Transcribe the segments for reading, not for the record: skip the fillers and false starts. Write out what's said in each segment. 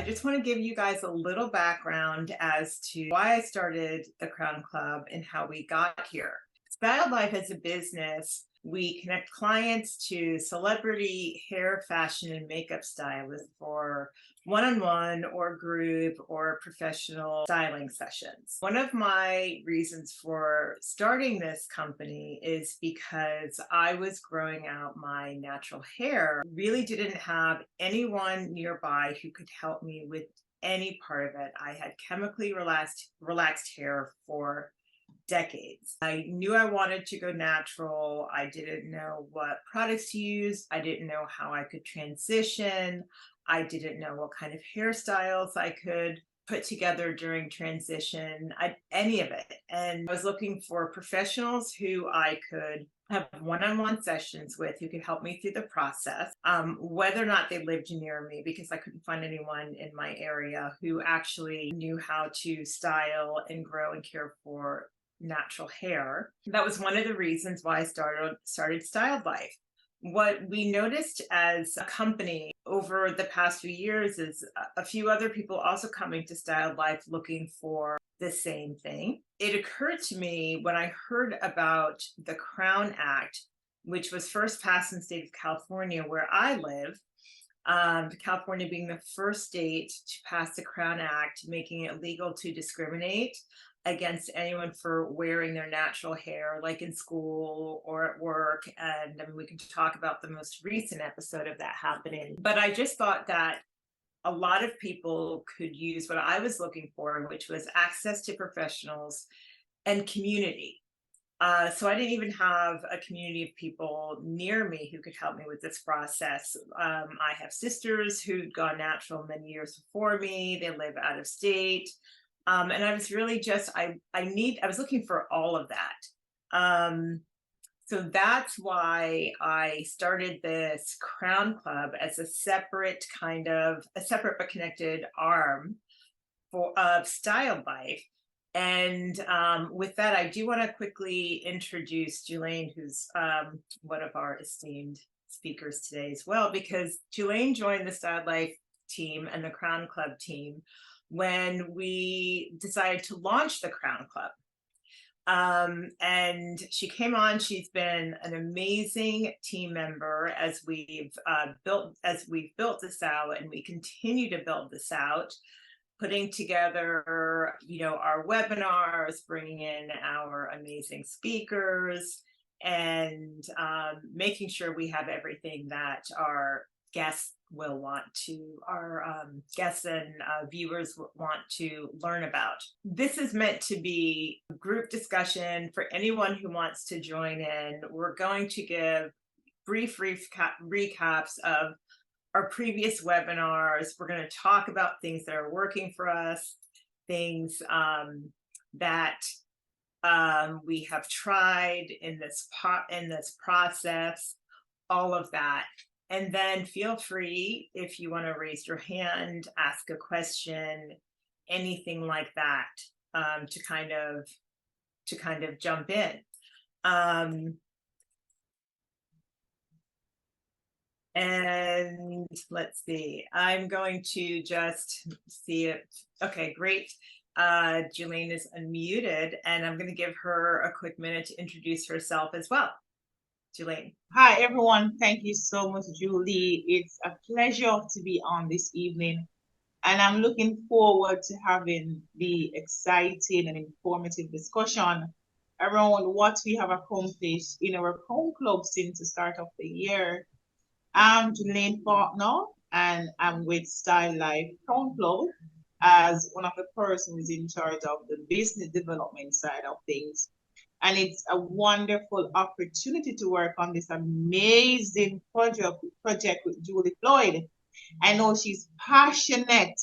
just want to give you guys a little background as to why I started the Crown Club and how we got here. Styled Life as a business, we connect clients to celebrity hair, fashion, and makeup stylists for one-on-one or group or professional styling sessions. One of my reasons for starting this company is because I was growing out my natural hair, really didn't have anyone nearby who could help me with any part of it. I had chemically relaxed hair for decades. I knew I wanted to go natural. I didn't know what products to use. I didn't know how I could transition. I didn't know what kind of hairstyles I could put together during transition, any of it. And I was looking for professionals who I could have one-on-one sessions with who could help me through the process, whether or not they lived near me, because I couldn't find anyone in my area who actually knew how to style and grow and care for natural hair. That was one of the reasons why I started Styled Life. What we noticed as a company over the past few years is a few other people also coming to Styled Life looking for the same thing. It occurred to me when I heard about the Crown Act, which was first passed in the state of California, where I live, California being the first state to pass the Crown Act, making it legal to discriminate against anyone for wearing their natural hair, like in school or at work. And I mean, we can talk about the most recent episode of that happening. But I just thought that a lot of people could use what I was looking for, which was access to professionals and community. So I didn't even have a community of people near me who could help me with this process. I have sisters who'd gone natural many years before me. They live out of state. And I was really just, I was looking for all of that. So that's why I started this Crown Club as a separate but connected arm of Styled Life. And with that, I do want to quickly introduce Julaine, who's one of our esteemed speakers today as well, because Julaine joined the Styled Life team and the Crown Club team when we decided to launch the Crown Club. And she came on. She's been an amazing team member as we've built this out, and we continue to build this out, putting together, our webinars, bringing in our amazing speakers, and making sure we have everything that our guests and viewers want to learn about. This is meant to be a group discussion for anyone who wants to join in. We're going to give brief recaps of our previous webinars. We're going to talk about things that are working for us, things that we have tried in this process, all of that. And then feel free, if you want to raise your hand, ask a question, anything like that, to kind of jump in. And let's see, I'm going to just see it. Okay, great. Julaine is unmuted, and I'm going to give her a quick minute to introduce herself as well. Julaine. Hi, everyone. Thank you so much, Julie. It's a pleasure to be on this evening, and I'm looking forward to having the exciting and informative discussion around what we have accomplished in our Crown Club since the start of the year. I'm Julaine Faulkner, and I'm with Style Life Crown Club as one of the persons in charge of the business development side of things. And it's a wonderful opportunity to work on this amazing project with Julie Floyd. I know she's passionate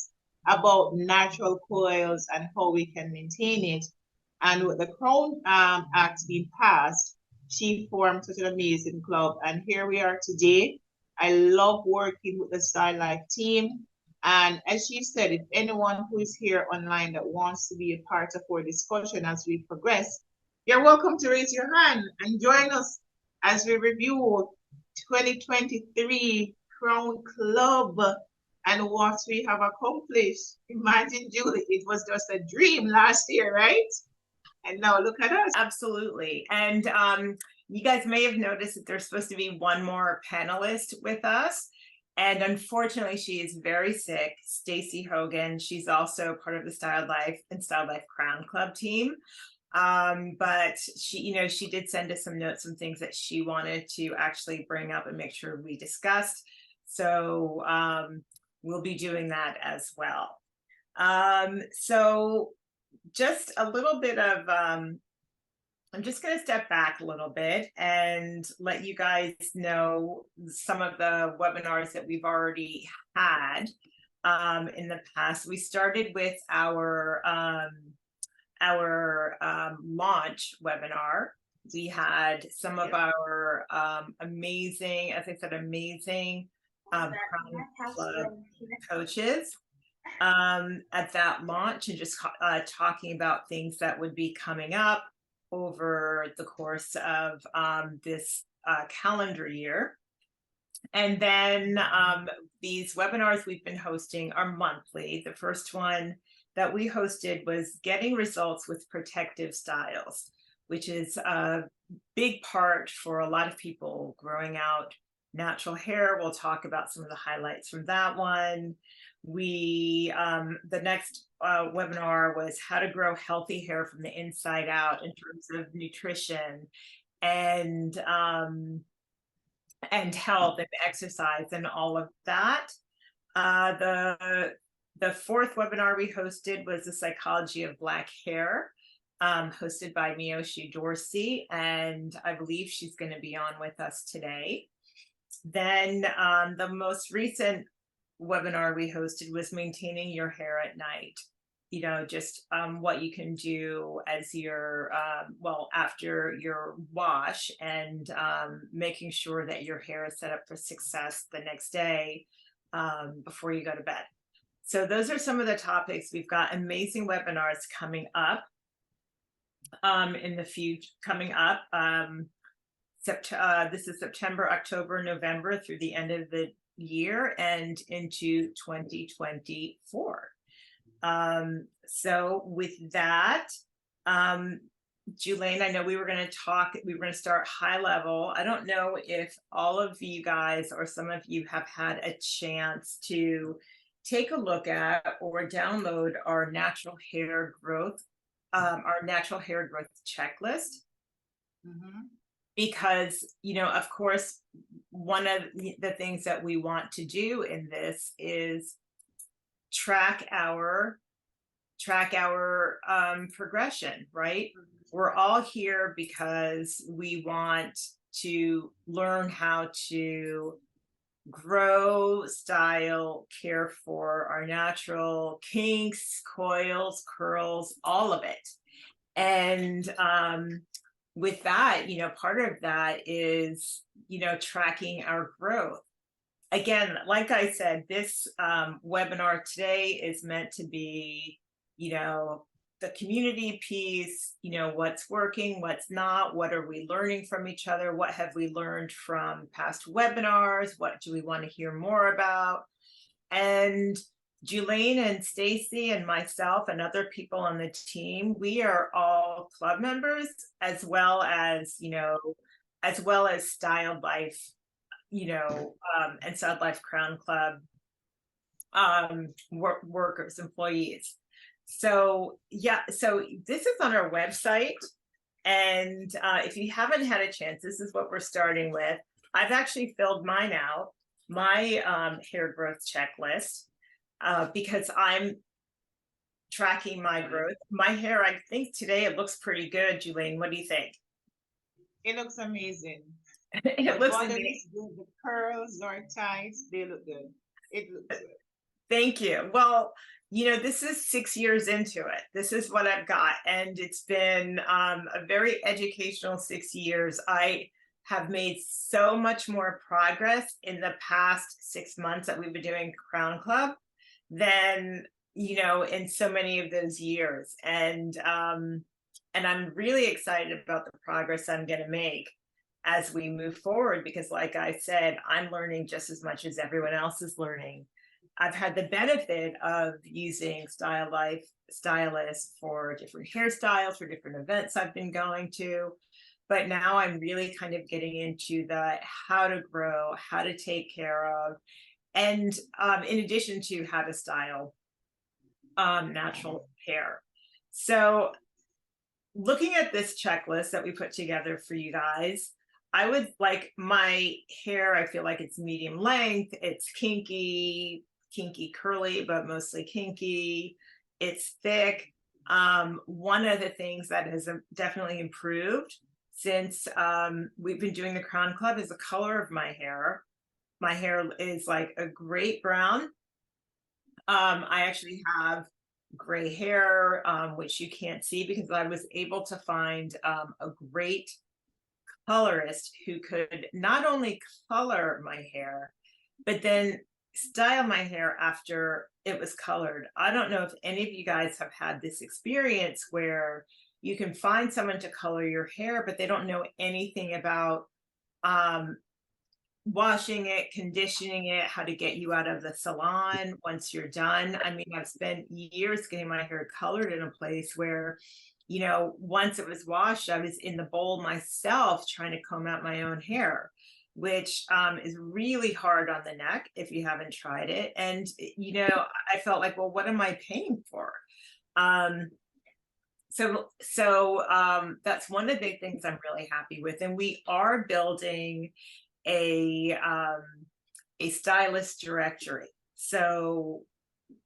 about natural coils and how we can maintain it. And with the Crown Act being passed, she formed such an amazing club. And here we are today. I love working with the Style Life team. And as she said, if anyone who is here online that wants to be a part of our discussion as we progress, you're welcome to raise your hand and join us as we review 2023 Crown Club and what we have accomplished. Imagine, Julie, it was just a dream last year, right? And now look at us. Absolutely. And you guys may have noticed that there's supposed to be one more panelist with us. And unfortunately, she is very sick, Stacy Hogan. She's also part of the Styled Life and Styled Life Crown Club team. But she did send us some notes, some things that she wanted to actually bring up and make sure we discussed. So we'll be doing that as well. So just a little bit of, I'm just going to step back a little bit and let you guys know some of the webinars that we've already had in the past. We started with our launch webinar. We had some of our amazing, as I said, amazing Crown Club coaches at that launch, and just talking about things that would be coming up over the course of this calendar year. And then these webinars we've been hosting are monthly. The first one that we hosted was Getting Results with Protective Styles, which is a big part for a lot of people growing out natural hair. We'll talk about some of the highlights from that one. The next webinar was how to grow healthy hair from the inside out in terms of nutrition and health and exercise and all of that. The fourth webinar we hosted was the Psychology of Black Hair, hosted by Miyoshi Dorsey, and I believe she's going to be on with us today. Then the most recent webinar we hosted was Maintaining Your Hair at Night. Just what you can do as your after your wash, and making sure that your hair is set up for success the next day before you go to bed. So those are some of the topics. We've got amazing webinars coming up in the future. This is September, October, November through the end of the year and into 2024. So with that, Julaine, I know we were going to start high level. I don't know if all of you guys or some of you have had a chance to take a look at or download our natural hair growth checklist. Mm-hmm. Because, of course, one of the things that we want to do in this is track our progression, right? We're all here because we want to learn how to grow, style, care for our natural kinks, coils, curls, all of it. And with that, part of that is, tracking our growth. Again, like I said, this webinar today is meant to be, the community piece, what's working, what's not, what are we learning from each other, what have we learned from past webinars, what do we want to hear more about. And Julaine and Stacy and myself and other people on the team, we are all club members, as well as Styled Life, and Styled Life Crown Club workers, employees. So so this is on our website, and if you haven't had a chance, this is what we're starting with. I've actually filled mine out, my hair growth checklist, because I'm tracking my growth. My hair, I think today it looks pretty good. Julaine, what do you think? It looks amazing. It looks amazing. The curls are tight. They look good. It looks good. Thank you. Well, this is 6 years into it. This is what I've got. And it's been a very educational 6 years. I have made so much more progress in the past 6 months that we've been doing Crown Club than, in so many of those years. And I'm really excited about the progress I'm going to make as we move forward, because like I said, I'm learning just as much as everyone else is learning. I've had the benefit of using Style Life stylists for different hairstyles, for different events I've been going to. But now I'm really kind of getting into the how to grow, how to take care of, and in addition to how to style natural hair. So looking at this checklist that we put together for you guys, I would like my hair, I feel like it's medium length, it's kinky, curly, but mostly kinky. It's thick. One of the things that has definitely improved since we've been doing the Crown Club is the color of my hair. My hair is like a great brown. I actually have gray hair, which you can't see because I was able to find a great colorist who could not only color my hair, but then style my hair after it was colored. I don't know if any of you guys have had this experience where you can find someone to color your hair, but they don't know anything about washing it, conditioning it, how to get you out of the salon once you're done. I mean, I've spent years getting my hair colored in a place where, you know, once it was washed, I was in the bowl myself trying to comb out my own hair, which is really hard on the neck if you haven't tried it. And, you know, I felt like, well, what am I paying for? So that's one of the big things I'm really happy with. And we are building a stylist directory. So,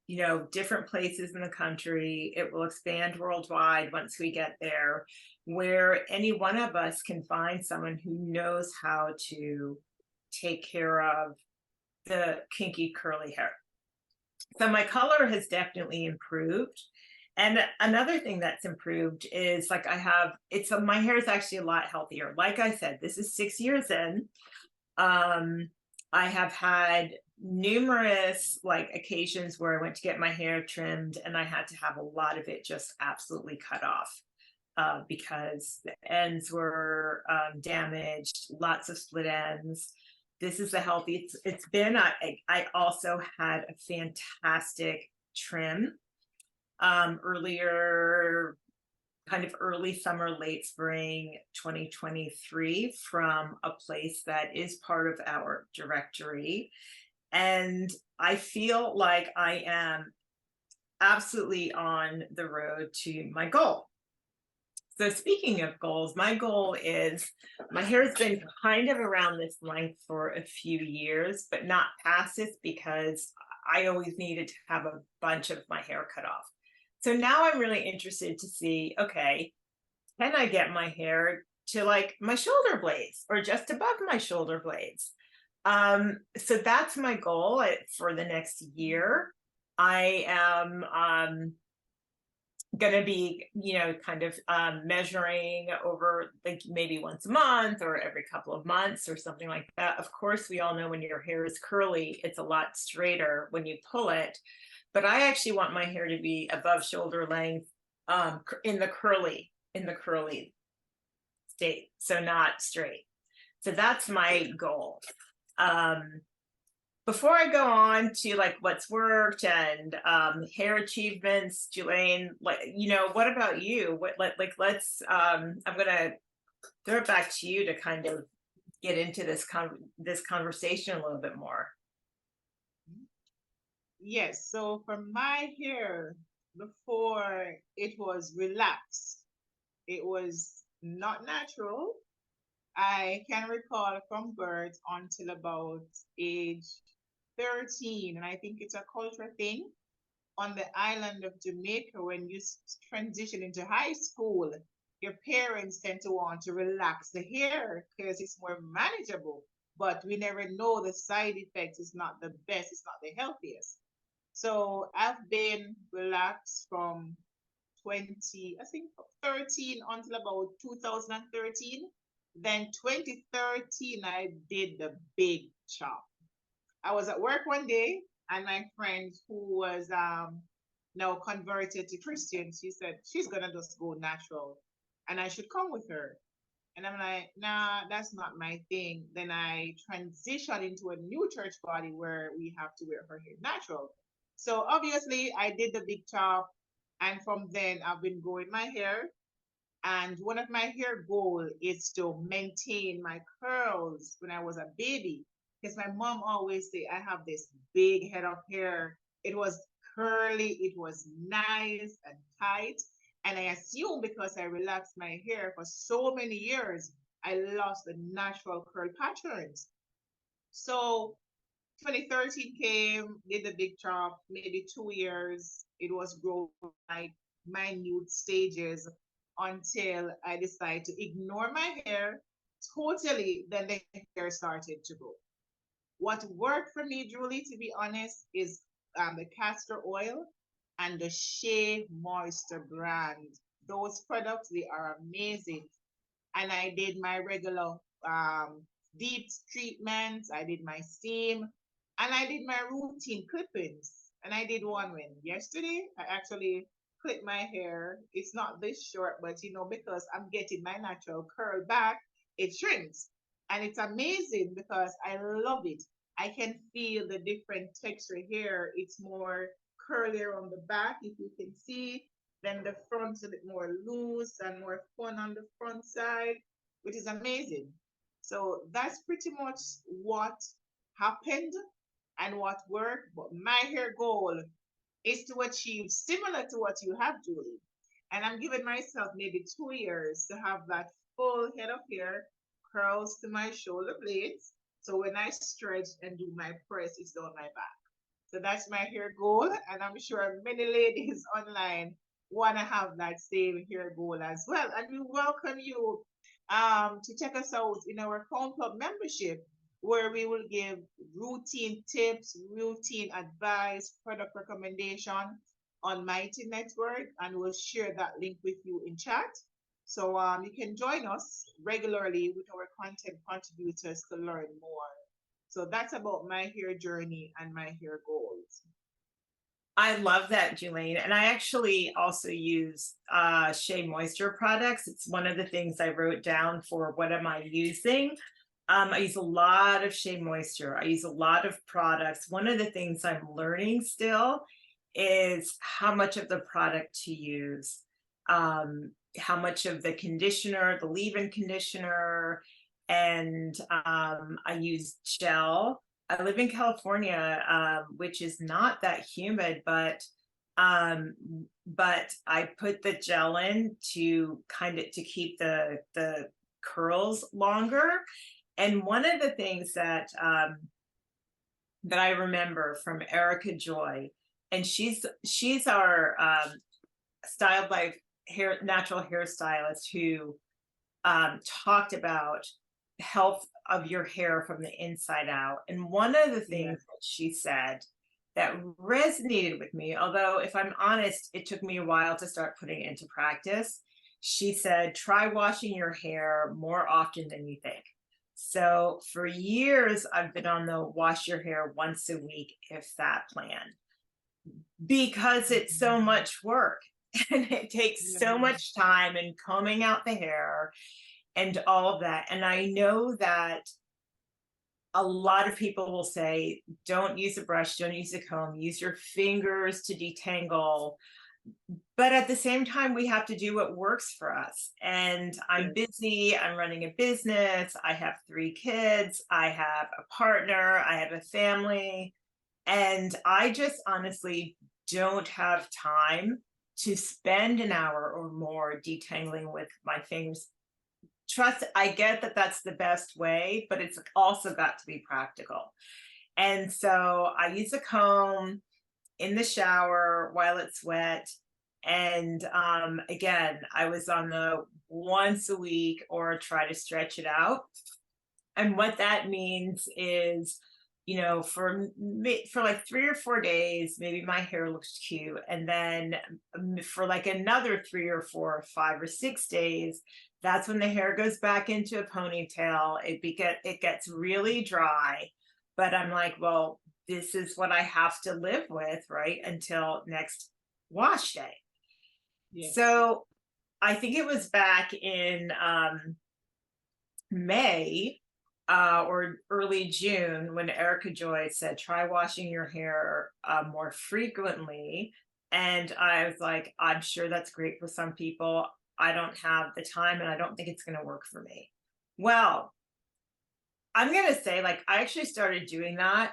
you know, different places in the country. It will expand worldwide once we get there, where any one of us can find someone who knows how to take care of the kinky curly hair. So my color has definitely improved. And another thing that's improved is like my hair is actually a lot healthier. Like I said, this is 6 years in. I have had numerous like occasions where I went to get my hair trimmed and I had to have a lot of it just absolutely cut off because the ends were damaged, lots of split ends. This is the healthy. It's been. I also had a fantastic trim earlier, kind of early summer, late spring 2023 from a place that is part of our directory. And I feel like I am absolutely on the road to my goal. So speaking of goals, my goal is my hair has been kind of around this length for a few years, but not past this because I always needed to have a bunch of my hair cut off. So now I'm really interested to see, okay, can I get my hair to like my shoulder blades or just above my shoulder blades? So that's my goal for the next year. I am going to be, you know, kind of measuring over like maybe once a month or every couple of months or something like that. Of course, we all know when your hair is curly, it's a lot straighter when you pull it. But I actually want my hair to be above shoulder length in the curly state, so not straight. So that's my goal. Before I go on to like what's worked and hair achievements, Jelaine, like, you know, what about you? Let's I'm gonna throw it back to you to kind of get into this conversation a little bit more. Yes, so for my hair, before it was relaxed, it was not natural. I can recall from birth until about age 13, and I think it's a cultural thing on the island of Jamaica. When you transition into high school, your parents tend to want to relax the hair because it's more manageable. But we never know the side effects. It's not the best, it's not the healthiest. So I've been relaxed from 20, I think 13 until about 2013. Then 2013, I did the big chop. I was at work one day, and my friend who was now converted to Christian, she said she's gonna just go natural, and I should come with her. And I'm like, nah, that's not my thing. Then I transitioned into a new church body where we have to wear her hair natural. So obviously I did the big chop, and from then I've been growing my hair. And one of my hair goal is to maintain my curls when I was a baby. Because my mom always say I have this big head of hair. It was curly, it was nice and tight. And I assume because I relaxed my hair for so many years, I lost the natural curl patterns. So 2013 came, did the big chop, maybe 2 years. It was growing like minute stages until I decided to ignore my hair totally. Then the hair started to grow. What worked for me, Julie, to be honest, is the castor oil and the Shea Moisture brand. Those products, they are amazing. And I did my regular deep treatments. I did my steam, and I did my routine clippings. And I did one when yesterday I actually clipped my hair. It's not this short, but because I'm getting my natural curl back, it shrinks. And it's amazing because I love it. I can feel the different texture here. It's more curlier on the back, if you can see. Then the front's a bit more loose and more fun on the front side, which is amazing. So that's pretty much what happened and what worked. But my hair goal is to achieve similar to what you have, Julie. And I'm giving myself maybe 2 years to have that full head of hair, curls to my shoulder blades. So when I stretch and do my press, it's down my back. So that's my hair goal, and I'm sure many ladies online want to have that same hair goal as well. And we welcome you to check us out in our Crown Club membership, where we will give routine tips, routine advice, product recommendation on Mighty Network, and we'll share that link with you in chat. So you can join us regularly with our content contributors to learn more. So that's about my hair journey and my hair goals. I love that, Julaine. And I actually also use Shea Moisture products. It's one of the things I wrote down for what am I using. I use a lot of Shea Moisture. I use a lot of products. One of the things I'm learning still is how much of the product to use, how much of the conditioner, the leave-in conditioner, and I use gel. I live in California, which is not that humid, um, but I put the gel in to kind of to keep the curls longer. And one of the things that I remember from Erica Joy, and she's our Styled Life hair natural hairstylist who talked about health of your hair from the inside out. And one of the things that she said that resonated with me, although if I'm honest, it took me a while to start putting it into practice. She said, try washing your hair more often than you think. So for years, I've been on the wash your hair once a week, if that plan, because it's so much work and it takes so much time and combing out the hair and all of that. And I know that a lot of people will say, don't use a brush, don't use a comb, use your fingers to detangle. But at the same time, we have to do what works for us. And I'm busy, I'm running a business, I have 3 kids, I have a partner, I have a family, and I just honestly don't have time to spend an hour or more detangling with my fingers. Trust, I get that that's the best way, but it's also got to be practical. And so I use a comb in the shower while it's wet. And again, I was on the once a week or try to stretch it out. And what that means is, for like 3 or 4 days, maybe my hair looks cute. And then for like another 3 or 4 or 5 or 6 days, that's when the hair goes back into a ponytail. It gets really dry, but I'm like, well, this is what I have to live with, right? Until next wash day. Yes. So I think it was back in May or early June when Erica Joy said, try washing your hair more frequently. And I was like, I'm sure that's great for some people. I don't have the time and I don't think it's going to work for me. Well, I'm going to say, like, I actually started doing that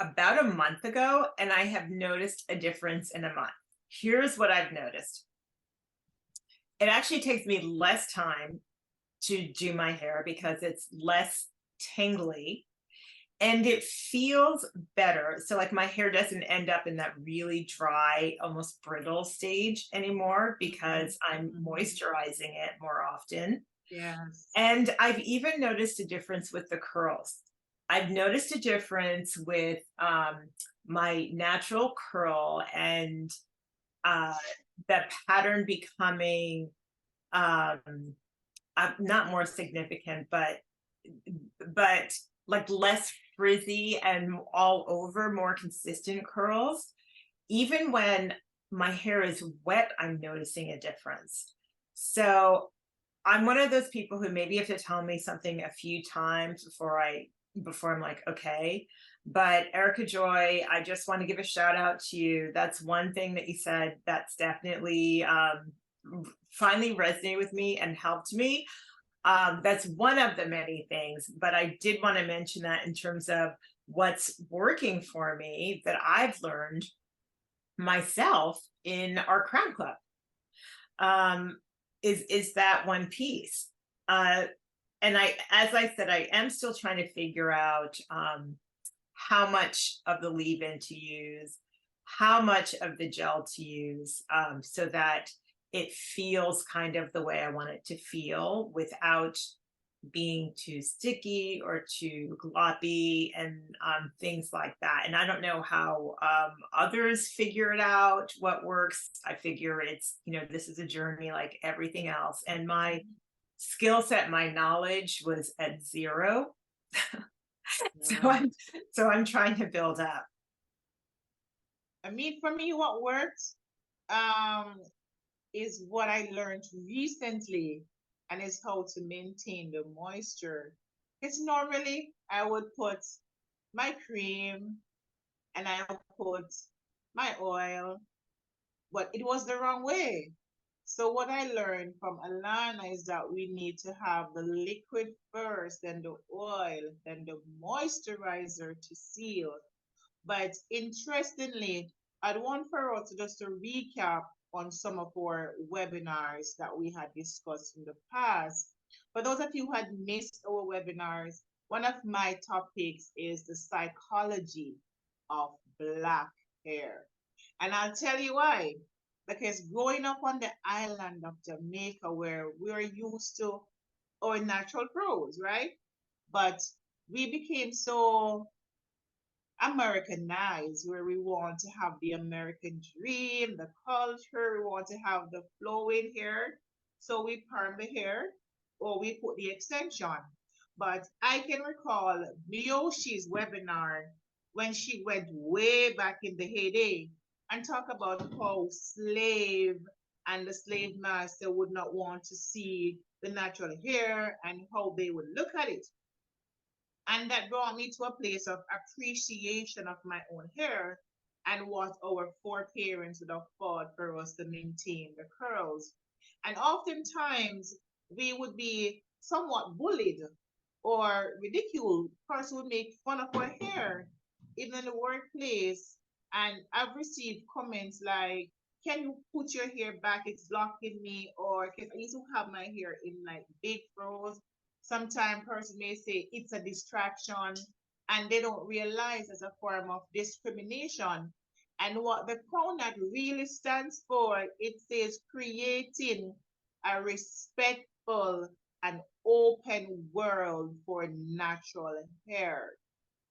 about a month ago, and I have noticed a difference in a month. Here's what I've noticed. It actually takes me less time to do my hair because it's less tangly and it feels better. So like my hair doesn't end up in that really dry, almost brittle stage anymore because I'm moisturizing it more often. Yes. And I've even noticed a difference with the curls. I've noticed a difference with my natural curl and uh, the pattern becoming not more significant, but like less frizzy and all over, more consistent curls. Even when my hair is wet, I'm noticing a difference. So I'm one of those people who maybe have to tell me something a few times before I'm like, okay. But Erica Joy, I just want to give a shout out to you. That's one thing that you said that's definitely finally resonated with me and helped me. That's one of the many things, but I did want to mention that in terms of what's working for me that I've learned myself in our Crown Club is that one piece. And as I said, I am still trying to figure out how much of the leave-in to use, how much of the gel to use, so that it feels kind of the way I want it to feel without being too sticky or too gloppy and things like that. And I don't know how others figure it out, what works. I figure it's, this is a journey like everything else. And my skill set, my knowledge was at zero. So I'm trying to build up. I mean, for me, what worked is what I learned recently, and is how to maintain the moisture. Because normally I would put my cream and I would put my oil, but it was the wrong way. So what I learned from Alana is that we need to have the liquid first, then the oil, then the moisturizer to seal. But interestingly, I'd want for us just to recap on some of our webinars that we had discussed in the past. For those of you who had missed our webinars, one of my topics is the psychology of black hair. And I'll tell you why. Because growing up on the island of Jamaica, where we're used to our natural curls, right? But we became so Americanized, where we want to have the American dream, the culture, we want to have the flowing hair. So we perm the hair or we put the extension. But I can recall Miyoshi's webinar when she went way back in the heyday and talk about how slave and the slave master would not want to see the natural hair and how they would look at it. And that brought me to a place of appreciation of my own hair and what our foreparents would have fought for us to maintain the curls. And oftentimes we would be somewhat bullied or ridiculed. Person would make fun of our hair, even in the workplace. And I've received comments like, can you put your hair back? It's blocking me. Or I used to have my hair in like big froze. Sometimes person may say it's a distraction and they don't realize it's a form of discrimination. And what the crown that really stands for, it says creating a respectful and open world for natural hair.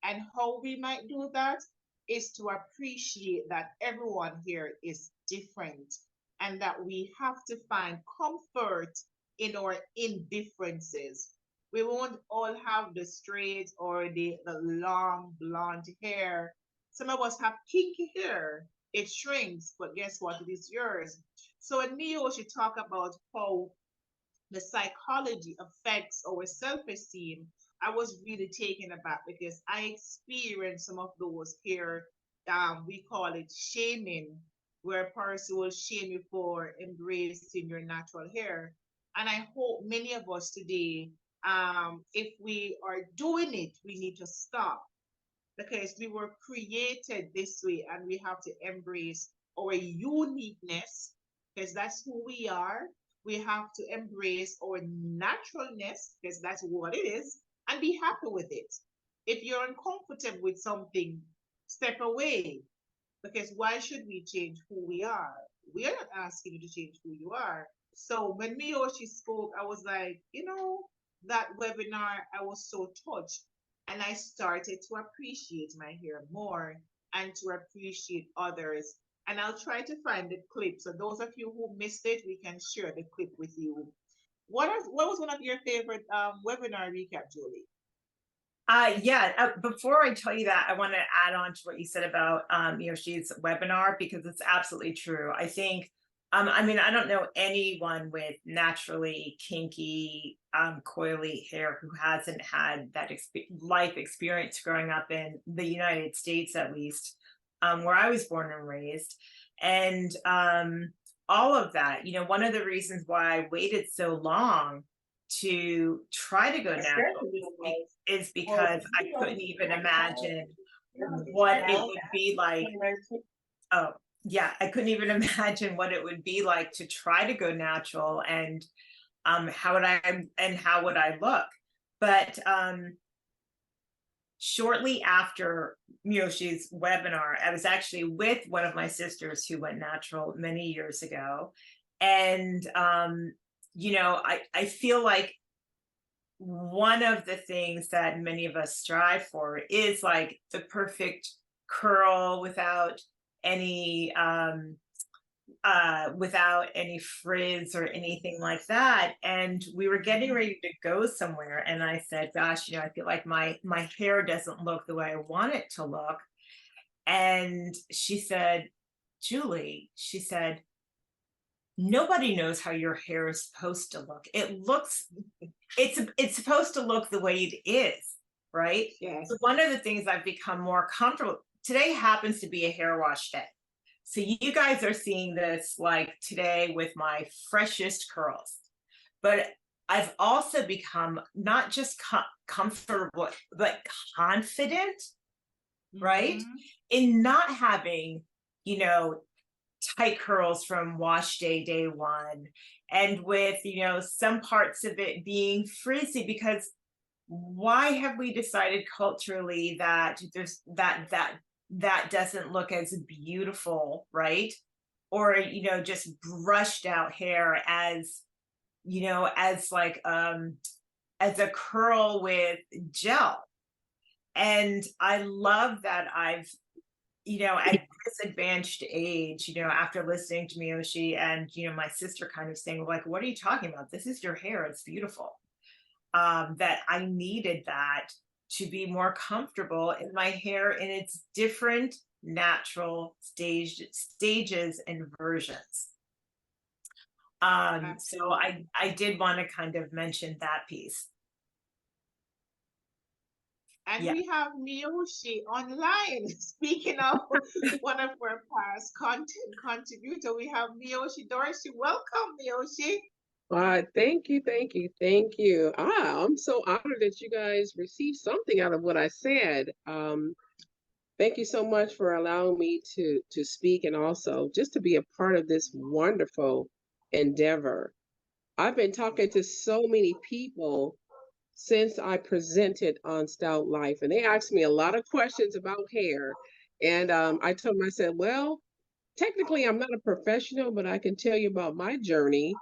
And how we might do that is to appreciate that everyone here is different and that we have to find comfort in our indifferences. We won't all have the straight or the long blonde hair. Some of us have kinky hair. It shrinks, but guess what? It is yours. So in Neo, she talk about how the psychology affects our self-esteem, I was really taken aback because I experienced some of those here. We call it shaming, where a person will shame you for embracing your natural hair. And I hope many of us today, if we are doing it, we need to stop because we were created this way and we have to embrace our uniqueness because that's who we are. We have to embrace our naturalness because that's what it is and be happy with it. If you're uncomfortable with something, step away because why should we change who we are? We are not asking you to change who you are. So when Miyoshi spoke, I was like, that webinar, I was so touched. And I started to appreciate my hair more and to appreciate others. And I'll try to find the clip. So those of you who missed it, we can share the clip with you. What was one of your favorite webinar recap, Julie? Yeah, before I tell you that, I want to add on to what you said about Yoshi's webinar because it's absolutely true. I think, I mean, I don't know anyone with naturally kinky, coily hair who hasn't had that life experience growing up in the United States, at least, where I was born and raised. And all of that, one of the reasons why I waited so long to try to go natural is because I couldn't even imagine what it would be like. Oh, yeah, I couldn't even imagine what it would be like to try to go natural and how would I look? But shortly after Miyoshi's webinar, I was actually with one of my sisters who went natural many years ago. And I feel like one of the things that many of us strive for is like the perfect curl without any frizz or anything like that. And we were getting ready to go somewhere and I said, gosh, I feel like my hair doesn't look the way I want it to look. And she said, Julie, she said, nobody knows how your hair is supposed to look. It's supposed to look the way it is, right? Yes. So one of the things I've become more comfortable today happens to be a hair wash day. So you guys are seeing this like today with my freshest curls, but I've also become not just comfortable, but confident, right? In not having, tight curls from wash day one, and with some parts of it being frizzy, because why have we decided culturally that there's that doesn't look as beautiful, right? Or just brushed out hair as as like as a curl with gel. And I love that I've at this advanced age, after listening to Miyoshi and, my sister kind of saying, like, what are you talking about? This is your hair. It's beautiful. That I needed that to be more comfortable in my hair in its different natural stages and versions. So I did want to kind of mention that piece. And we have Miyoshi online. Speaking of one of our past content contributor, we have Miyoshi Dorsey. Welcome, Miyoshi. Thank you, thank you, thank you. I'm so honored that you guys received something out of what I said. Thank you so much for allowing me to speak and also just to be a part of this wonderful endeavor. I've been talking to so many people since I presented on Styled Life, and they asked me a lot of questions about hair. And I told them, I said, well, technically I'm not a professional, but I can tell you about my journey.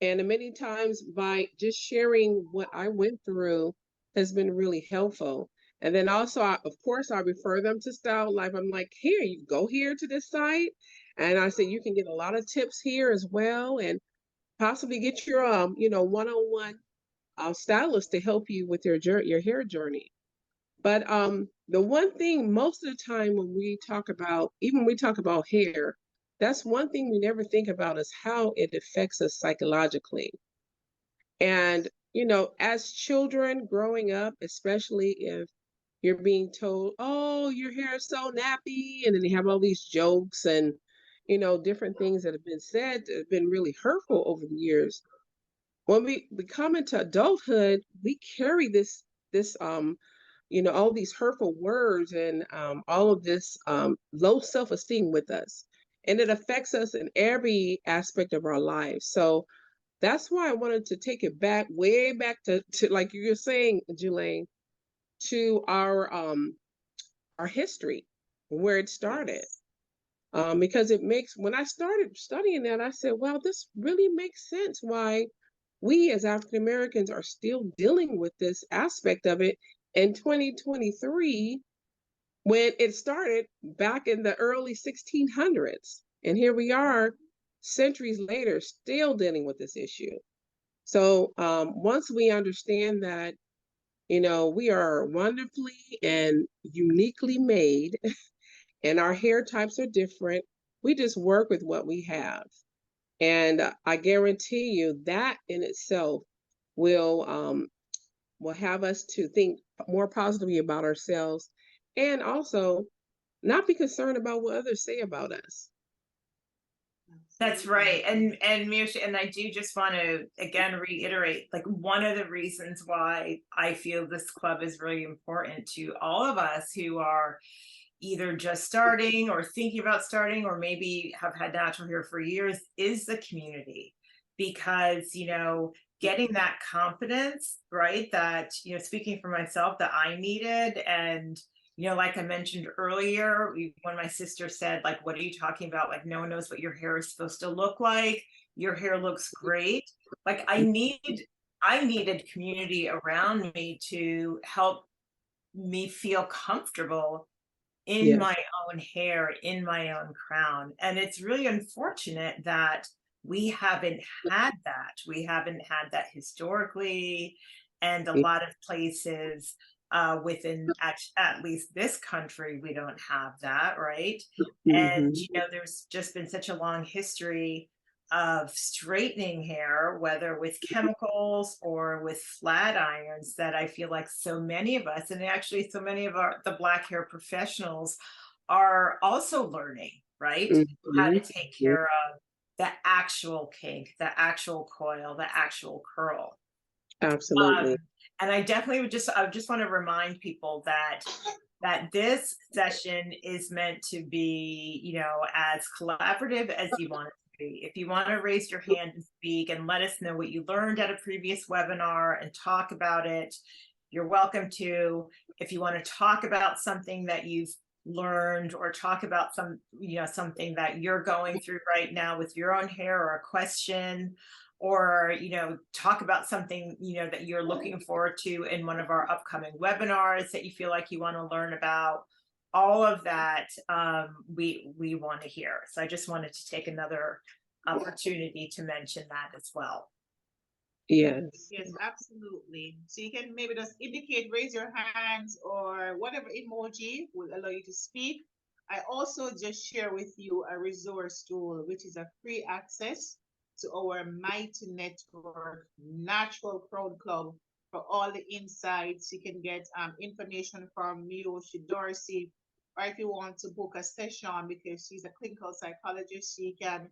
And many times by just sharing what I went through has been really helpful. And then also, of course, I refer them to Styled Life. I'm like, here, you go here to this site. And I say, you can get a lot of tips here as well, and possibly get your, one-on-one stylist to help you with your hair journey. But the one thing most of the time when we talk about, even when we talk about hair, that's one thing we never think about is how it affects us psychologically. And, as children growing up, especially if you're being told, oh, your hair is so nappy, and then they have all these jokes and, different things that have been said that have been really hurtful over the years. When we come into adulthood, we carry this all these hurtful words and all of this low self-esteem with us. And it affects us in every aspect of our lives. So that's why I wanted to take it back, way back to like you're saying, Jelaine, to our history, where it started. Yes. Because when I started studying that, I said, wow, this really makes sense why we as African Americans are still dealing with this aspect of it in 2023 when it started back in the early 1600s. And here we are, centuries later, still dealing with this issue. So once we understand that, we are wonderfully and uniquely made and our hair types are different, we just work with what we have. And I guarantee you that in itself will have us to think more positively about ourselves and also not be concerned about what others say about us. That's right. And Mirsha, and I do just want to again reiterate, like one of the reasons why I feel this club is really important to all of us who are either just starting or thinking about starting or maybe have had natural hair for years is the community. Because, getting that confidence, right? That, speaking for myself, that I needed. And like I mentioned earlier, when my sister said, like, what are you talking about? Like, no one knows what your hair is supposed to look like. Your hair looks great. Like, I needed community around me to help me feel comfortable in Yes. my own hair, in my own crown. And it's really unfortunate that we haven't had that. We haven't had that historically. And a lot of places within at least this country, we don't have that, right? And, Mm-hmm. there's just been such a long history of straightening hair, whether with chemicals or with flat irons, that I feel like so many of us, and actually so many of the Black hair professionals, are also learning, right? How to take Mm-hmm. care of the actual kink, the actual coil, the actual curl. Absolutely. And I just want to remind people that this session is meant to be, as collaborative as you want it to be. If you want to raise your hand and speak and let us know what you learned at a previous webinar and talk about it, you're welcome to. If you want to talk about something that you've learned or talk about something that you're going through right now with your own hair or a question, or talk about something that you're looking forward to in one of our upcoming webinars that you feel like you want to learn about, all of that we want to hear. So I just wanted to take another opportunity to mention that as well. Yes. Yes, absolutely. So you can maybe just indicate, raise your hands, or whatever emoji will allow you to speak. I also just share with you a resource tool, which is a free access to our Mighty Network Natural Crown Club for all the insights. You can get information from Miyoshi Dorsey, or if you want to book a session because she's a clinical psychologist, she can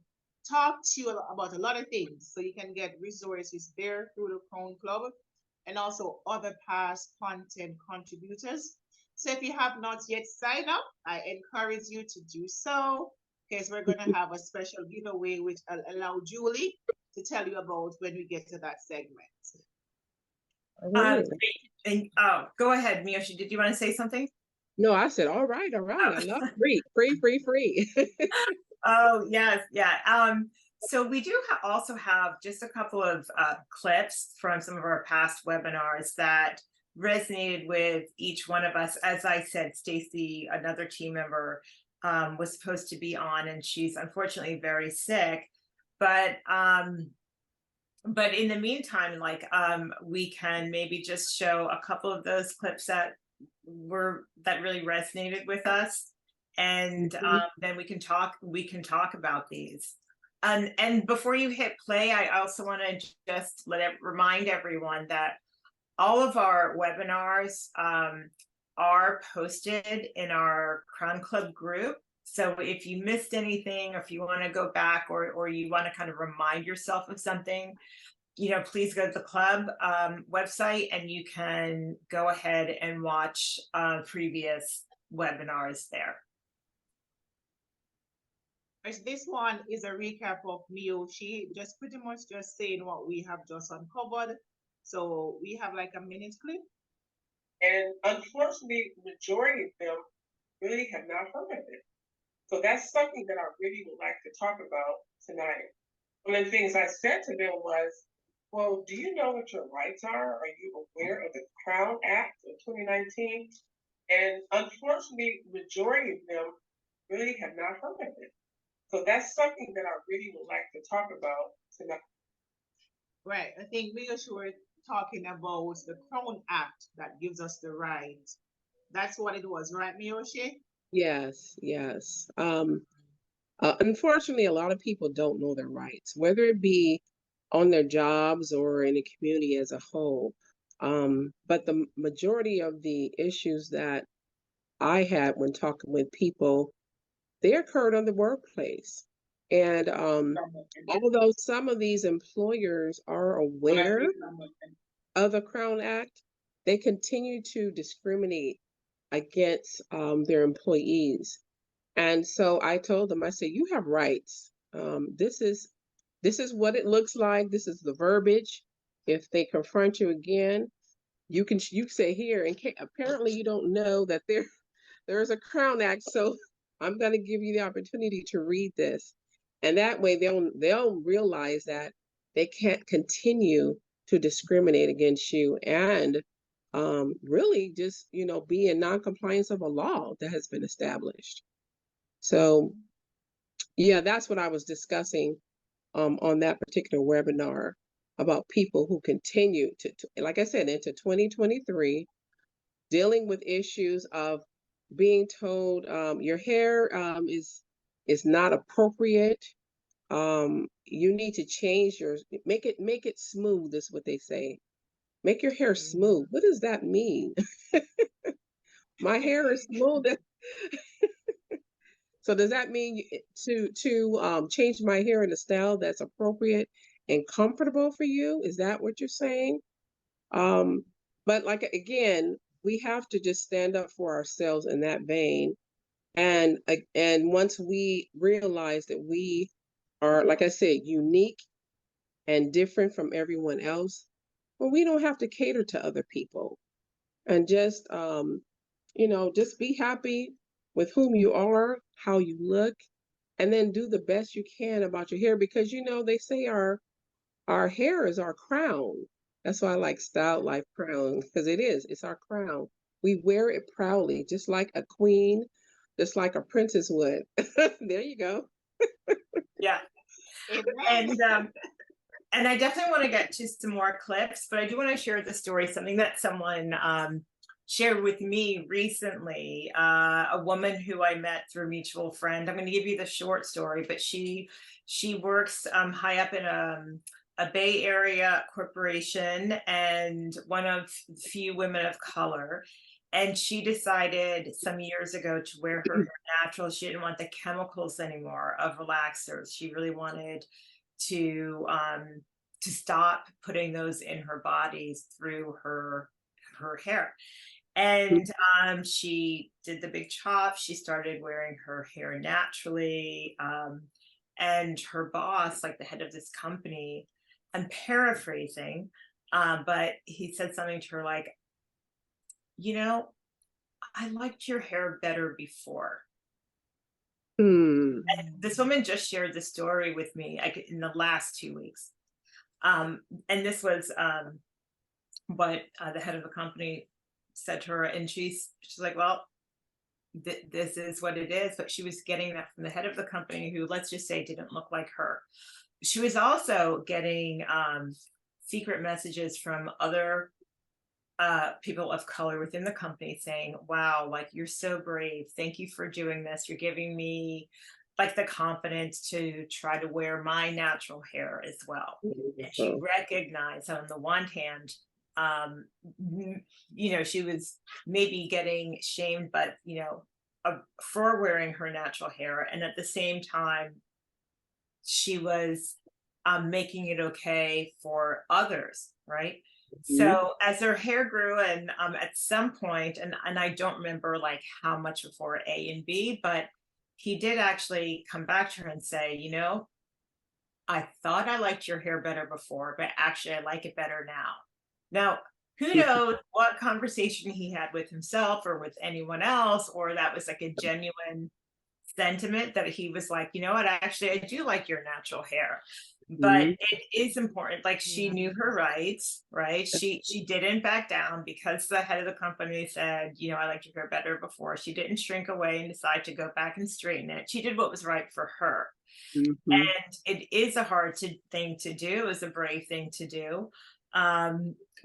talk to you about a lot of things. So you can get resources there through the Crown Club and also other past content contributors. So if you have not yet signed up, I encourage you to do so because we're going to have a special giveaway, which I'll allow Julie to tell you about when we get to that segment. All right. And go ahead, Miyoshi. Did you want to say something? No, I said, all right, all right. I love free. Oh, yes, yeah. So we do also have just a couple of clips from some of our past webinars that resonated with each one of us. As I said, Stacy, another team member, was supposed to be on, and she's unfortunately very sick. But in the meantime, like we can maybe just show a couple of those clips that really resonated with us, and then we can talk about these. And before you hit play, I also want to just remind everyone that all of our webinars are posted in our Crown Club group. So if you missed anything, or if you want to go back, or you want to kind of remind yourself of something, please go to the club website, and you can go ahead and watch previous webinars there. This one is a recap of Miyoshi, just pretty much just saying what we have just uncovered. So we have like a minute clip. And unfortunately, majority of them really have not heard of it. So that's something that I really would like to talk about tonight. One of the things I said to them was, well, do you know what your rights are? Are you aware of the Crown Act of 2019? And unfortunately, majority of them really have not heard of it. So that's something that I really would like to talk about tonight. Right. I think Miyoshi were talking about the Crown Act that gives us the right. That's what it was, right, Miyoshi? Yes, yes. Unfortunately, a lot of people don't know their rights, whether it be on their jobs or in the community as a whole. But the majority of the issues that I had when talking with people, they occurred in the workplace. And although some of these employers are aware of the Crown Act, they continue to discriminate against their employees. And so I told them, I said, you have rights. This is what it looks like. This is the verbiage. If they confront you again, you say here, and apparently you don't know that there's a Crown Act. So I'm going to give you the opportunity to read this. And that way they'll realize that they can't continue to discriminate against you and really just, be in non-compliance of a law that has been established. So yeah, that's what I was discussing on that particular webinar about people who continue to, like I said, into 2023, dealing with issues of being told your hair is not appropriate. You need to change make it smooth, is what they say. Make your hair smooth. What does that mean? My hair is smooth. So does that mean to change my hair in a style that's appropriate and comfortable for you? Is that what you're saying? But like, again, we have to just stand up for ourselves in that vein. And once we realize that we are, like I said, unique and different from everyone else, well, we don't have to cater to other people. And just just be happy with whom you are, how you look, and then do the best you can about your hair, because they say our hair is our crown. That's why I like Styled Life Crown, because it's our crown. We wear it proudly, just like a queen, just like a princess would. There you go. Yeah. And I definitely want to get to some more clips, but I do want to share the story, something that someone shared with me recently, a woman who I met through a mutual friend. I'm going to give you the short story, but she works high up in a Bay Area corporation, and one of few women of color. And she decided some years ago to wear her hair natural. She didn't want the chemicals anymore of relaxers. She really wanted to stop putting those in her bodies through her hair. And she did the big chop. She started wearing her hair naturally. And her boss, like the head of this company, I'm paraphrasing, but he said something to her like, I liked your hair better before. And this woman just shared the story with me in the last 2 weeks. And this was what the head of the company said to her. And she's like, well, this is what it is. But she was getting that from the head of the company, who, let's just say, didn't look like her. She was also getting secret messages from other people of color within the company saying, wow, like, you're so brave. Thank you for doing this. You're giving me like the confidence to try to wear my natural hair as well. And she Wonderful. recognized on the one hand, she was maybe getting shamed, but for wearing her natural hair, and at the same time, she was making it okay for others, right? Mhm. So as her hair grew, and at some point, and I don't remember like how much before A and B, but he did actually come back to her and say, I thought I liked your hair better before, but actually I like it better now. Now, who knows what conversation he had with himself or with anyone else, or that was like a genuine sentiment that he was like, you know what, actually I do like your natural hair. But Mhm. it is important, like she Yeah. knew her rights, right? She didn't back down because the head of the company said, I liked your hair better before. She didn't shrink away and decide to go back and straighten it. She did what was right for her. Mhm. And it is a hard thing to do, it's a brave thing to do.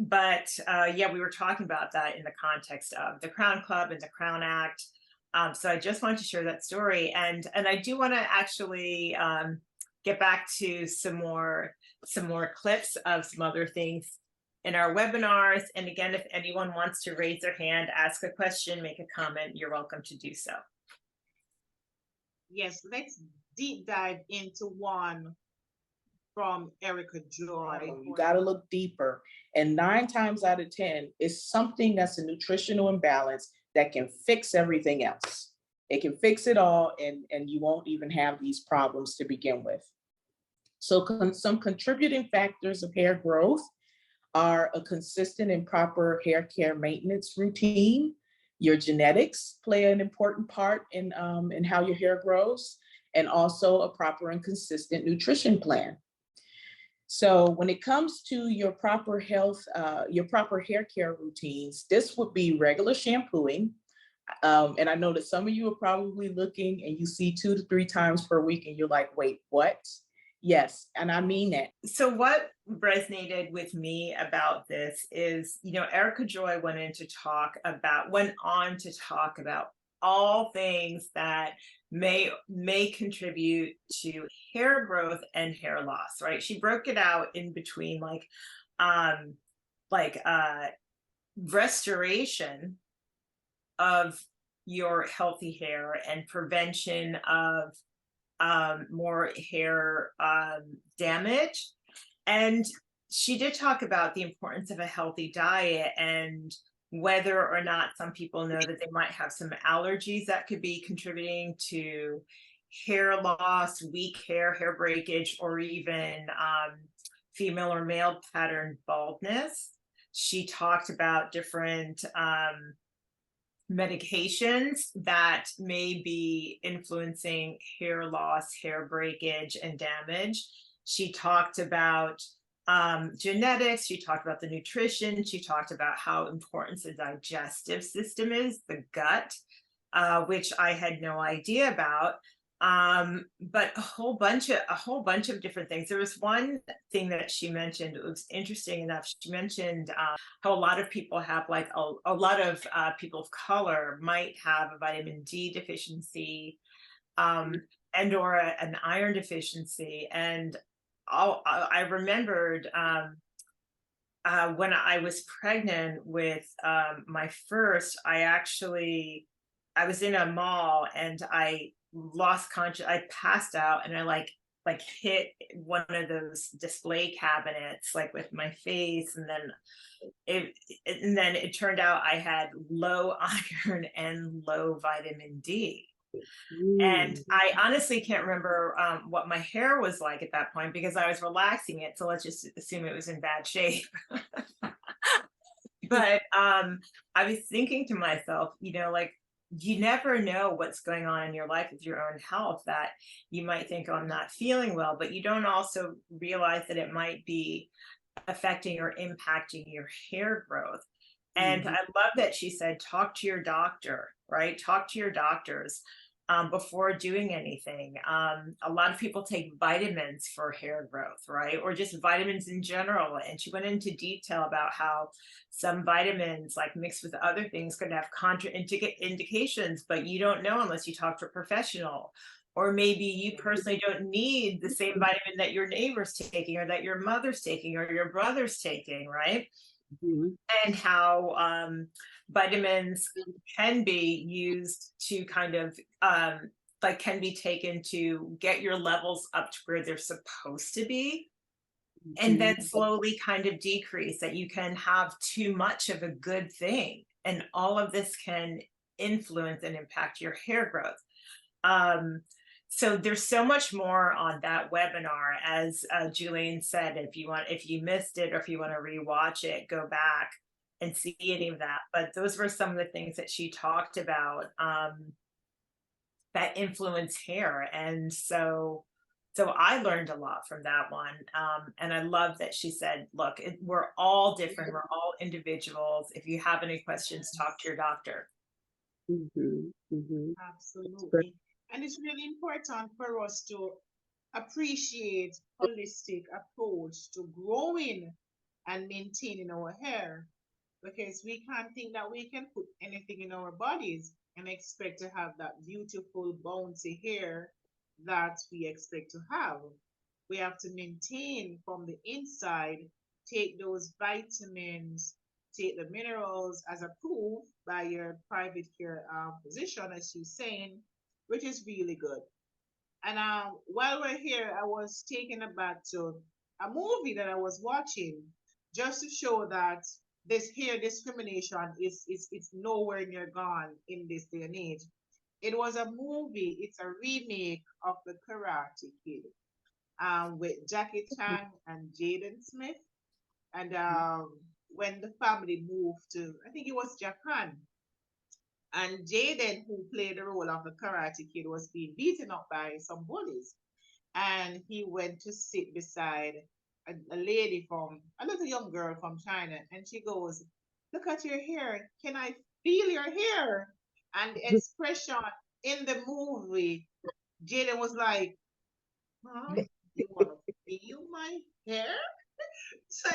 But yeah, we were talking about that in the context of the Crown Club and the Crown Act. So I just wanted to share that story, and I do want to actually get back to some more clips of some other things in our webinars. And again, if anyone wants to raise their hand, ask a question, make a comment, you're welcome to do so. Yes, let's deep dive into one from Erica Joy. You got to look deeper. And 9 times out of 10, it's something that's a nutritional imbalance that can fix everything else. It can fix it all, and you won't even have these problems to begin with. So some contributing factors of hair growth are a consistent and proper hair care maintenance routine. Your genetics play an important part in how your hair grows, and also a proper and consistent nutrition plan. So when it comes to your proper health, your proper hair care routines, this would be regular shampooing. And I know that some of you are probably looking and you see 2 to 3 times per week and you're like, wait, what? Yes, and I mean that. So what resonated with me about this is, Erica Joy went on to talk about all things that may contribute to hair growth and hair loss, right? She broke it out in between like restoration of your healthy hair and prevention of more hair damage. And she did talk about the importance of a healthy diet, and whether or not some people know that they might have some allergies that could be contributing to hair loss, weak hair breakage, or even female or male pattern baldness. She talked about different medications that may be influencing hair loss, hair breakage, and damage. She talked about genetics. She talked about the nutrition. She talked about how important the digestive system is, the gut, which I had no idea about. But a whole bunch of different things. There was one thing that she mentioned. It was interesting enough. She mentioned how a lot of people have, like a lot of people of color might have a vitamin D deficiency, and or an iron deficiency. And I remembered when I was pregnant with my first, I was in a mall and I lost conscious. I passed out and I like hit one of those display cabinets like with my face, and then it turned out I had low iron and low vitamin D. And I honestly can't remember what my hair was like at that point because I was relaxing it. So let's just assume it was in bad shape. But I was thinking to myself, like, you never know what's going on in your life with your own health, that you might think, oh, I'm not feeling well, but you don't also realize that it might be affecting or impacting your hair growth. And I love that she said, talk to your doctor, right? Talk to your doctors before doing anything. A lot of people take vitamins for hair growth, right? Or just vitamins in general. And she went into detail about how some vitamins, like mixed with other things, could have contraindications, but you don't know unless you talk to a professional. or maybe you personally don't need the same vitamin that your neighbor's taking, or that your mother's taking, or your brother's taking, right? Mhm. And how vitamins can be used to kind of like can be taken to get your levels up to where they're supposed to be, and then slowly kind of decrease, that you can have too much of a good thing, and all of this can influence and impact your hair growth. So there's so much more on that webinar. As Julian said, if you missed it, or if you want to rewatch it, go back and see any of that. But those were some of the things that she talked about that influence hair. And so I learned a lot from that one. And I love that she said, look, we're all different. We're all individuals. If you have any questions, talk to your doctor. Mhm. Mhm. Absolutely. And it's really important for us to appreciate holistic approach to growing and maintaining our hair, because we can't think that we can put anything in our bodies and expect to have that beautiful bouncy hair that we expect to have. We have to maintain from the inside, take those vitamins, take the minerals as approved by your private care physician, as she's saying, which is really good. And while we're here, I was taken aback to a movie that I was watching, just to show that this hair discrimination is nowhere near gone in this day and age. It was a movie, it's a remake of The Karate Kid, with Jackie Chan and Jaden Smith. And when the family moved to, I think it was Japan, and Jaden, who played the role of the Karate Kid, was being beaten up by some bullies. And he went to sit beside a lady from, a little young girl from China. And she goes, "Look at your hair. Can I feel your hair?" And the expression in the movie, Jaden was like, "Huh? You want to feel my hair?" So,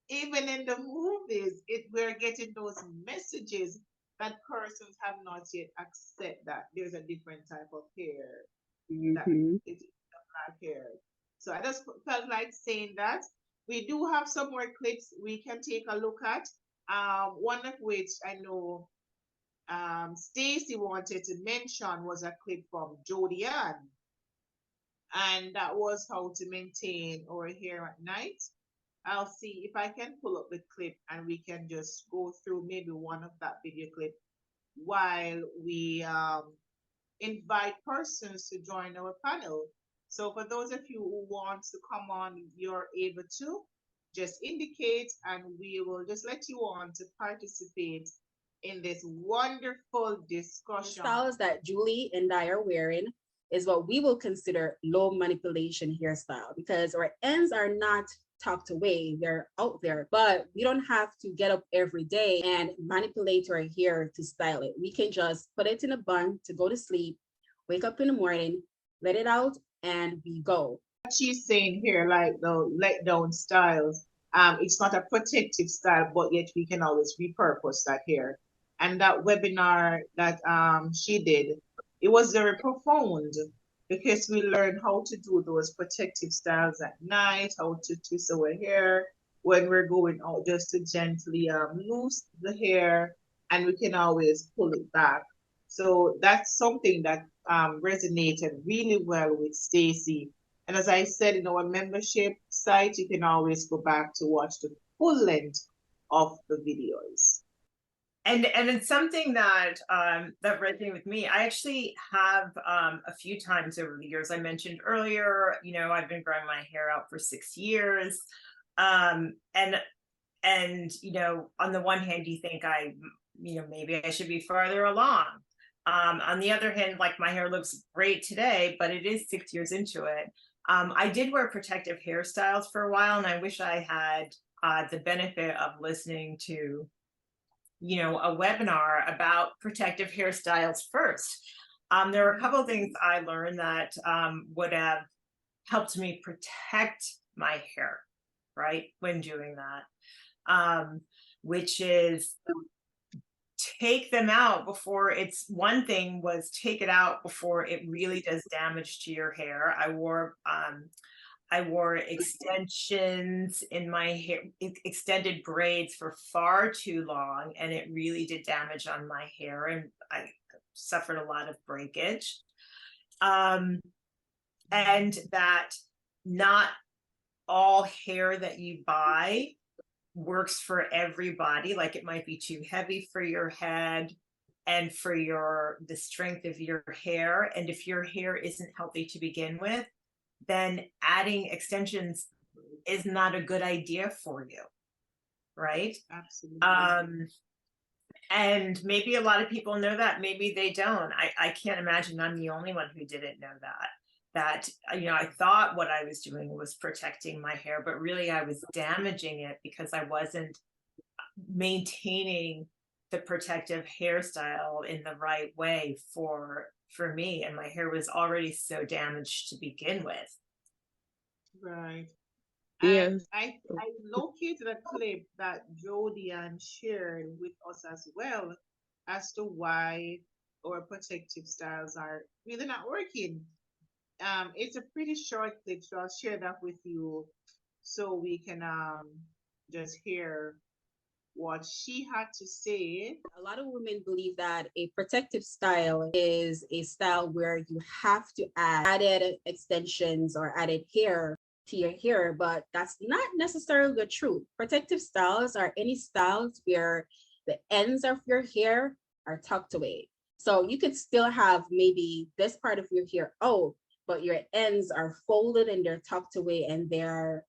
even in the movies, we're getting those messages that persons have not yet accept that there's a different type of hair, that Mhm. it is a black hair. So I just felt like saying that. We do have some more clips we can take a look at. One of which I know Stacy wanted to mention was a clip from Jodie Ann, and that was how to maintain our hair at night. I'll see if I can pull up the clip and we can just go through maybe one of that video clip while we invite persons to join our panel. So for those of you who want to come on, you're able to just indicate, and we will just let you on to participate in this wonderful The discussion. styles that Julie and I are wearing is what we will consider low manipulation hairstyle, because our ends are not tucked away, they're out there, but we don't have to get up every day and manipulate our hair to style it. We can just put it in a bun to go to sleep, wake up in the morning, let it out, and we go. She's saying here, like the let down styles, it's not a protective style, but yet we can always repurpose that hair. And that webinar that she did, it was very profound, because we learned how to do those protective styles at night, how to twist our hair when we're going out, just to gently loose the hair, and we can always pull it back. So that's something that resonated really well with Stacy. And as I said, in our membership site, you can always go back to watch the full length of the videos. And it's something that that resonated with me. I actually have a few times over the years. I mentioned earlier, I've been growing my hair out for 6 years, and on the one hand, you think maybe I should be farther along. On the other hand, like, my hair looks great today, but it is 6 years into it. I did wear protective hairstyles for a while, and I wish I had the benefit of listening to a webinar about protective hairstyles first. There were a couple of things I learned that would have helped me protect my hair, right, when doing that, which is take them out before it's one thing was take it out before it really does damage to your hair. I wore extensions in my hair, extended braids for far too long, and it really did damage on my hair, and I suffered a lot of breakage. And that not all hair that you buy works for everybody. Like it might be too heavy for your head and for the strength of your hair. And if your hair isn't healthy to begin with, then adding extensions is not a good idea for you, right? Absolutely. And maybe a lot of people know that, maybe they don't. I can't imagine I'm the only one who didn't know that, I thought what I was doing was protecting my hair, but really I was damaging it because I wasn't maintaining the protective hairstyle in the right way for me, and my hair was already so damaged to begin with. Right. Yeah. And I located a clip that Jodian shared with us as well as to why our protective styles are really not working. It's a pretty short clip, so I'll share that with you so we can just hear what she had to say. A lot of women believe that a protective style is a style where you have to add added extensions or added hair to your hair, but that's not necessarily the truth. Protective styles are any styles where the ends of your hair are tucked away. So you could still have maybe this part of your hair out, but your ends are folded and they're tucked away, and they're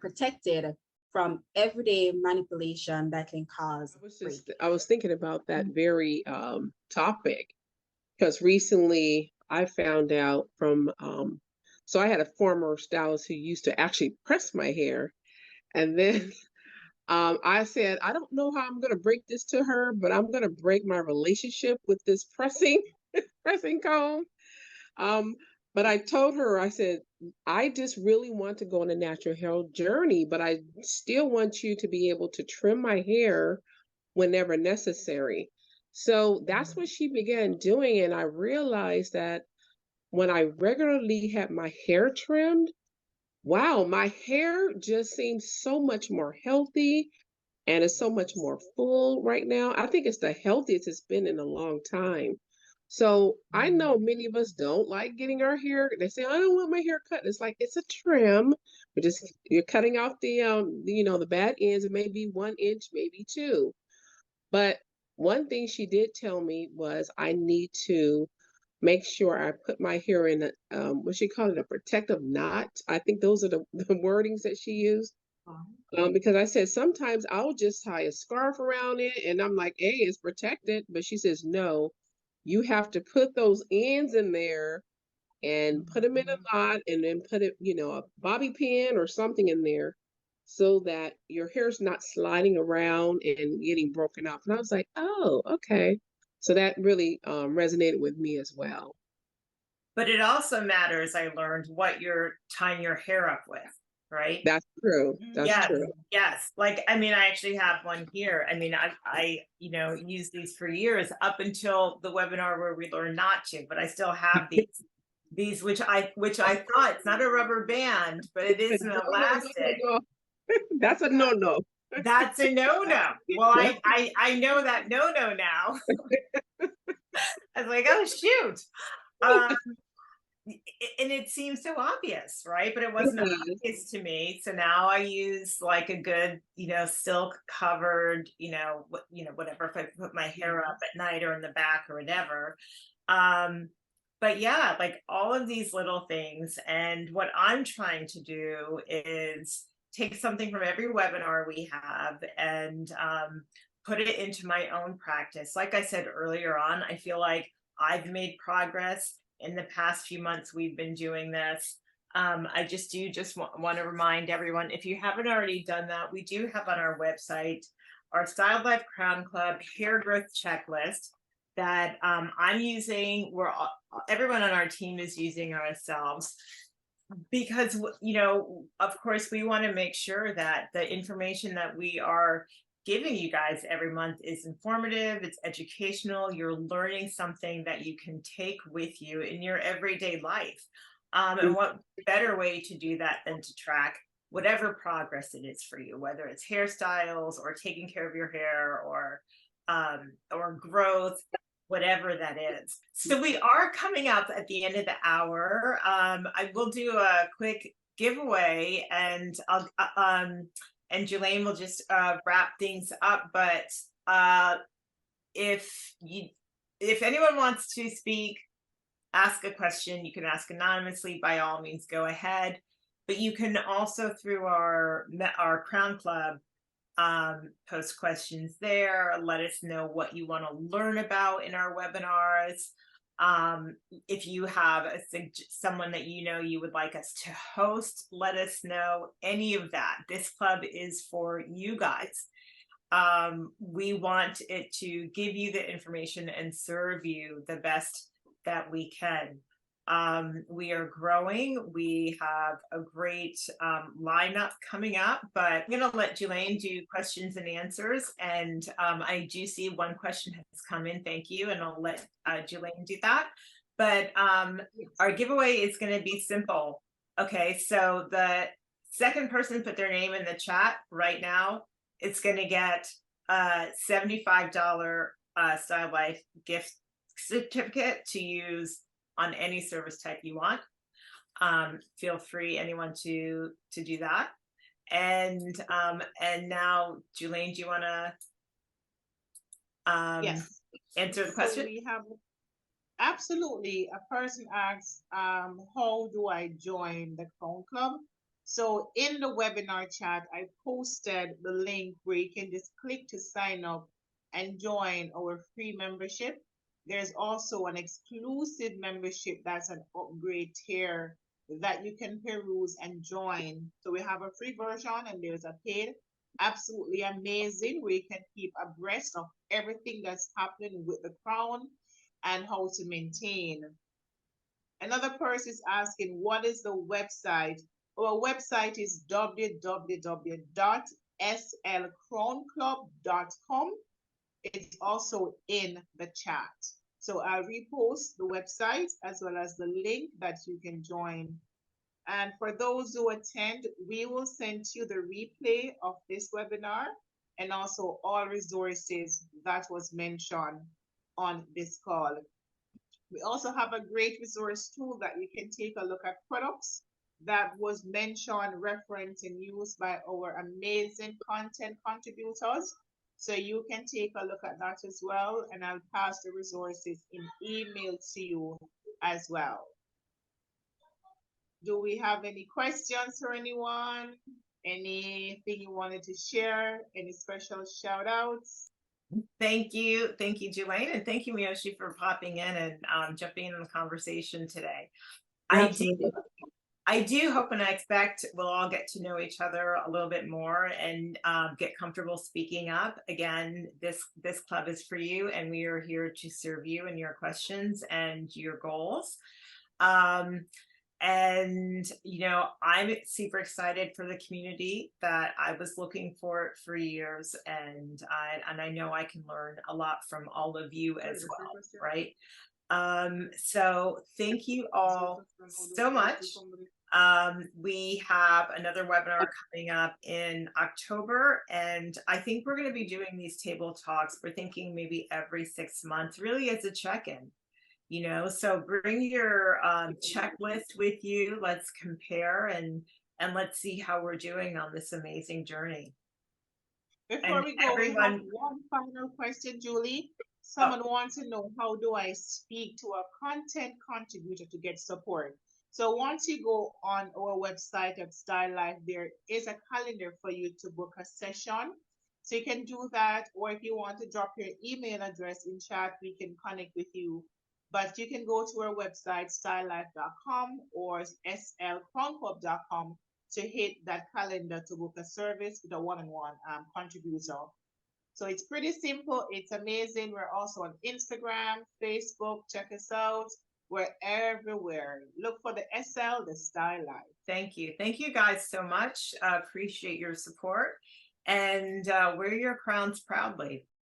protected from everyday manipulation that can cause breakage. I was thinking about that very topic, because recently I found out from so I had a former stylist who used to actually press my hair, and then I said, I don't know how I'm going to break this to her, but I'm going to break my relationship with this pressing comb. But I told her, I said, I just really want to go on a natural hair journey, but I still want you to be able to trim my hair whenever necessary. So that's what she began doing. And I realized that when I regularly had my hair trimmed, wow, my hair just seems so much more healthy and it's so much more full right now. I think it's the healthiest it's been in a long time. So I know many of us don't like getting our hair. They say, I don't want my hair cut. It's like it's a trim, but just you're cutting off the bad ends. It may be 1 inch, maybe 2. But one thing she did tell me was I need to make sure I put my hair in a what she called it, a protective knot. I think those are the wordings that she used. Because I said sometimes I'll just tie a scarf around it and I'm like, hey, it's protected. But she says, no, you have to put those ends in there and put them in a knot and then put it, a bobby pin or something in there so that your hair's not sliding around and getting broken up. And I was like, oh, okay. So that really resonated with me as well. But it also matters, I learned, what you're tying your hair up with, right? That's true. That's Yes, true. yes. Like, I actually have one here. I used these for years up until the webinar where we learned not to, but I still have these, which I thought it's not a rubber band, but it is an elastic. That's a no-no. That's a no-no. Well, I know that no-no now. I was like, oh shoot. And it seems so obvious, right? But it wasn't obvious to me. So now I use like a good, silk covered, whatever, if I put my hair up at night or in the back or whatever. But yeah, like all of these little things. And what I'm trying to do is take something from every webinar we have and put it into my own practice. Like I said earlier on, I feel like I've made progress in the past few months. We've been doing this. I just want to remind everyone, if you haven't already done that, we do have on our website our Styled Life Crown Club hair growth checklist that I'm using. Everyone on our team is using ourselves, because of course we want to make sure that the information that we are giving you guys every month is informative, it's educational, you're learning something that you can take with you in your everyday life. And what better way to do that than to track whatever progress it is for you, whether it's hairstyles or taking care of your hair or growth, whatever that is. So we are coming up at the end of the hour. I will do a quick giveaway, and and Jelaine will just wrap things up. But if anyone wants to speak, ask a question, you can ask anonymously. By all means, go ahead. But you can also, through our Crown Club, post questions there. Let us know what you want to learn about in our webinars. If you have someone that you know you would like us to host, let us know. Any of that. This club is for you guys. We want it to give you the information and serve you the best that we can. We are growing. We have a great lineup coming up, but I'm going to let Jelaine do questions and answers. And I do see one question has come in. Thank you. And I'll let Jelaine do that. But our giveaway is going to be simple. Okay, so the second person put their name in the chat right now, it's going to get a $75 Style Life gift certificate to use on any service type you want. Feel free, anyone, to do that. And now, Jelaine, do you want to Yes. answer the question? So we have, absolutely. A person asks, how do I join the Crown Club? So in the webinar chat, I posted the link where you can just click to sign up and join our free membership. There's also an exclusive membership that's an upgrade tier that you can peruse and join. So we have a free version and there's a paid. Absolutely amazing, where you can keep abreast of everything that's happening with the Crown and how to maintain. Another person is asking, what is the website? Our website is www.slcrownclub.com. It's also in the chat. So I'll repost the website as well as the link that you can join. And for those who attend, we will send you the replay of this webinar and also all resources that was mentioned on this call. We also have a great resource tool that you can take a look at products that was mentioned, referenced, and used by our amazing content contributors. So you can take a look at that as well, and I'll pass the resources in email to you as well. Do we have any questions for anyone? Anything you wanted to share? Any special shout outs? Thank you, Jelaine, and thank you, Miyoshi, for popping in and jumping in the conversation today. I do hope and I expect we'll all get to know each other a little bit more and get comfortable speaking up. Again, this club is for you, and we are here to serve you and your questions and your goals. And I'm super excited for the community that I was looking for years, and I know I can learn a lot from all of you as well, right? So thank you all so much. We have another webinar coming up in October, and I think we're going to be doing these table talks. We're thinking maybe every 6 months, really as a check-in, so bring your checklist with you. Let's compare and let's see how we're doing on this amazing journey. Before we go, we have one final question, Julie. Someone wants to know, how do I speak to a content contributor to get support? So once you go on our website at Style Life, there is a calendar for you to book a session. So you can do that, or if you want to drop your email address in chat, we can connect with you. But you can go to our website, stylelife.com or slcrownclub.com to hit that calendar to book a service with a one-on-one contributor. So it's pretty simple. It's amazing. We're also on Instagram, Facebook. Check us out. We're everywhere. Look for the SL, the Style Life. Thank you. Thank you guys so much. Appreciate your support. and wear your crowns proudly.